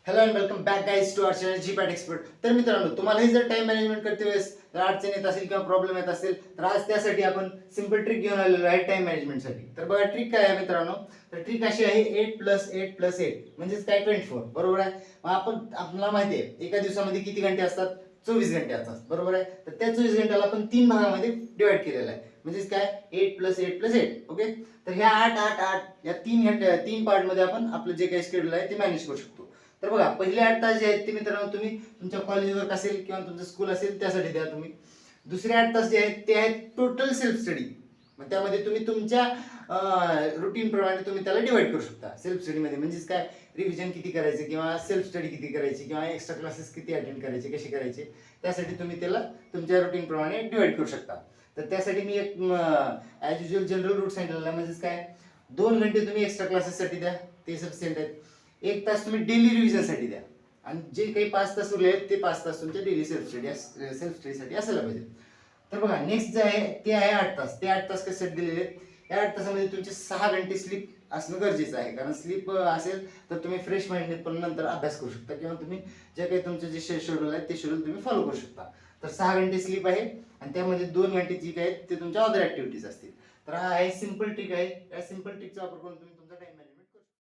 Hello and welcome back guys to our channel GPAT expert. तर मित्रांनो, तुम्हालाही जर टाइम मॅनेजमेंट करते वेळेस जर अडचण येत असेल किंवा प्रॉब्लेम येत असेल तर आज त्यासाठी आपण सिंपल ट्रिक घेऊन आलेलो आहे टाइम मॅनेजमेंटसाठी. तर बघा ट्रिक काय आहे मित्रांनो. तर ट्रिक अशी आहे 8+8+8 म्हणजेच काय 24. बरोबर आहे. मग आपल्याला माहिती आहे एका दिवसामध्ये किती घंटे असतात? 24 घंटे असतात. बरोबर आहे. तर त्या 24 घंट्याला आपण 3 भागामध्ये डिवाइड केलेला आहे. म्हणजेच काय 8+8+8. ओके. तर ह्या 8 या 3 पार्ट मध्ये आपण आपलं जे काही शेड्यूल आहे ते मॅनेज करू शकतो. तर बघा पहिले 8 तास जे आहेत ते मित्रांनो तुम्ही तुमच्या कॉलेज वर्क असेल किंवा तुमचं स्कूल असेल त्यासाठी द्या तुम्ही. दुसरे 8 तास जे आहेत ते आहेत टोटल सेल्फ स्टडी. मग त्यामध्ये तुम्ही तुमच्या रुटीन प्रमाणे तुम्ही त्याला डिवाइड करू शकता सेल्फ स्टडी मध्ये. म्हणजेच काय रिव्हिजन किती करायचे किंवा सेल्फ स्टडी किती करायची किंवा एक्स्ट्रा क्लासेस किती अटेंड करायचे कसे करायचे त्यासाठी तुम्ही त्याला तुमच्या रुटीन प्रमाणे डिवाइड करू शकता. तर त्यासाठी मी एक ॲज युजल जनरल रूट सांगितलेला आहे. म्हणजेच काय 2 घंटे तुम्ही एक्स्ट्रा क्लासेससाठी द्या, ते सफिशियंट आहेत. 1 तास तुम्ही डेली रिव्हिजनसाठी द्या आणि जे काही 5 तास उरले आहेत ते 5 तास तुमच्या डेली सेल्फ स्टडीसाठी असायला पाहिजे. तर बघा नेक्स्ट जे आहे ते आहे 8 तास. ते 8 तास कसे दिलेले आहेत? या 8 तासामध्ये तुमचे 6 घंटे स्लीप असणं गरजेचं आहे. कारण स्लीप असेल तर तुम्ही फ्रेश माइंडने पण नंतर अभ्यास करू शकता किंवा तुम्ही जे काही तुमचे जे शेड्यूल आहे ते शेड्यूल तुम्ही फॉलो करू शकता. तर 6 घंटे स्लीप आहे आणि त्यामध्ये 2 घंटे जी काही ते तुमच्या अदर ऍक्टिव्हिटीज असतील. तर हा आहे सिंपल ट्रिक आहे. या सिंपल ट्रिकचा वापर करून तुम्ही